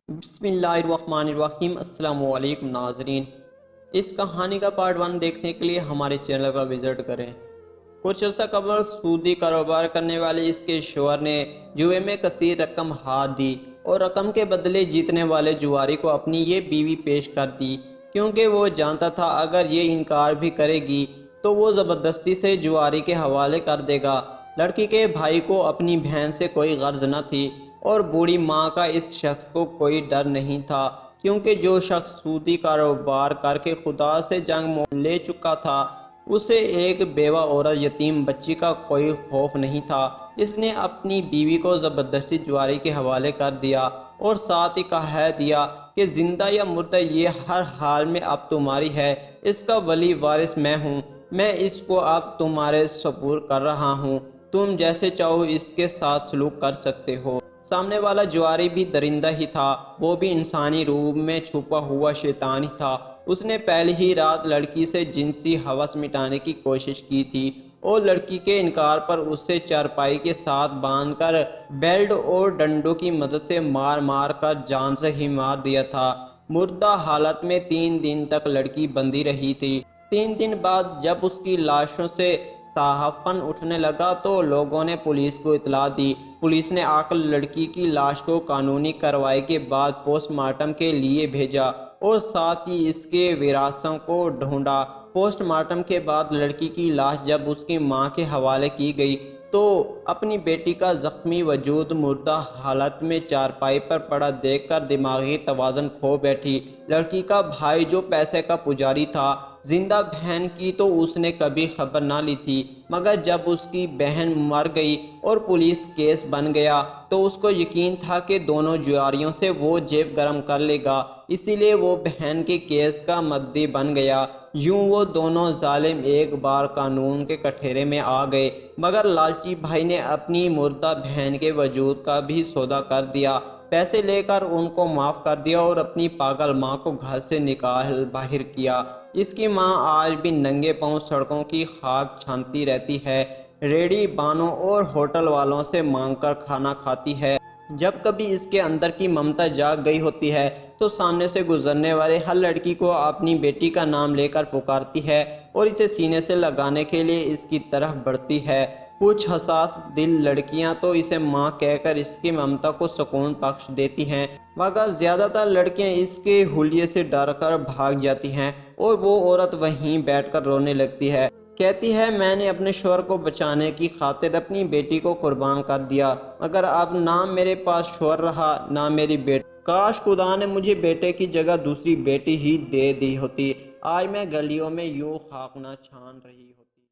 بسم اللہ الرحمن الرحیم۔ السلام علیکم ناظرین، اس کہانی کا پارٹ 1 دیکھنے کے لیے ہمارے چینل پر وزٹ کریں۔ کچھ عرصہ قبل سودی کاروبار کرنے والے اس کے شوہر نے جوئے میں کثیر رقم ہاتھ دی اور رقم کے بدلے جیتنے والے جواری کو اپنی یہ بیوی پیش کر دی، کیونکہ وہ جانتا تھا اگر یہ انکار بھی کرے گی تو وہ زبردستی سے جواری کے حوالے کر دے گا۔ لڑکی کے بھائی کو اپنی بہن سے کوئی غرض نہ تھی اور بوڑھی ماں کا اس شخص کو کوئی ڈر نہیں تھا، کیونکہ جو شخص سودی کاروبار کر کے خدا سے جنگ مول لے چکا تھا اسے ایک بیوہ عورت یتیم بچی کا کوئی خوف نہیں تھا۔ اس نے اپنی بیوی کو زبردستی جواری کے حوالے کر دیا اور ساتھ ہی کہہ دیا کہ زندہ یا مردہ یہ ہر حال میں اب تمہاری ہے، اس کا ولی وارث میں ہوں، میں اس کو اب تمہارے سپرد کر رہا ہوں، تم جیسے چاہو اس کے ساتھ سلوک کر سکتے ہو۔ سامنے والا جواری بھی درندہ ہی تھا، وہ بھی انسانی روپ میں چھپا ہوا شیطان ہی تھا۔ اس نے پہلی ہی رات لڑکی سے جنسی ہوس مٹانے کی کوشش کی تھی اور لڑکی کے انکار پر اسے چارپائی کے ساتھ باندھ کر بیلٹ اور ڈنڈوں کی مدد سے مار مار کر جان سے ہی مار دیا تھا۔ مردہ حالت میں 3 دن تک لڑکی بندھی رہی تھی۔ 3 دن بعد جب اس کی لاشوں سے تحفظ اٹھنے لگا تو لوگوں نے پولیس کو اطلاع دی۔ پولیس نے آ کر لڑکی کی لاش کو قانونی کارروائی کے بعد پوسٹ مارٹم کے لیے بھیجا اور ساتھ ہی اس کے وارثوں کو ڈھونڈا۔ پوسٹ مارٹم کے بعد لڑکی کی لاش جب اس کی ماں کے حوالے کی گئی تو اپنی بیٹی کا زخمی وجود مردہ حالت میں چارپائی پر پڑا دیکھ کر دماغی توازن کھو بیٹھی۔ لڑکی کا بھائی جو پیسے کا پجاری تھا، زندہ بہن کی تو اس نے کبھی خبر نہ لی تھی، مگر جب اس کی بہن مر گئی اور پولیس کیس بن گیا تو اس کو یقین تھا کہ دونوں جواریوں سے وہ جیب گرم کر لے گا، اسی لیے وہ بہن کے کیس کا مدعی بن گیا۔ یوں وہ دونوں ظالم ایک بار قانون کے کٹہرے میں آ گئے، مگر لالچی بھائی نے اپنی مردہ بہن کے وجود کا بھی سودا کر دیا، پیسے لے کر ان کو معاف کر دیا اور اپنی پاگل ماں کو گھر سے نکال باہر کیا۔ اس کی ماں آج بھی ننگے پاؤں سڑکوں کی خاک چھانتی رہتی ہے، ریڑھی بانوں اور ہوٹل والوں سے مانگ کر کھانا کھاتی ہے۔ جب کبھی اس کے اندر کی ممتا جاگ گئی ہوتی ہے تو سامنے سے گزرنے والے ہر لڑکی کو اپنی بیٹی کا نام لے کر پکارتی ہے اور اسے سینے سے لگانے کے لیے اس کی طرف بڑھتی ہے۔ کچھ حساس دل لڑکیاں تو اسے ماں کہہ کر اس کی ممتا کو سکون بخش دیتی ہیں، مگر زیادہ تر لڑکیاں اس کے حلیے سے ڈر کر بھاگ جاتی ہیں اور وہ عورت وہیں بیٹھ کر رونے لگتی ہے، کہتی ہے میں نے اپنے شوہر کو بچانے کی خاطر اپنی بیٹی کو قربان کر دیا، مگر اب نہ میرے پاس شوہر رہا نہ میری بیٹی، کاش خدا نے مجھے بیٹے کی جگہ دوسری بیٹی ہی دے دی ہوتی، آج میں گلیوں میں یوں خاک نہ چھان رہی ہوتی۔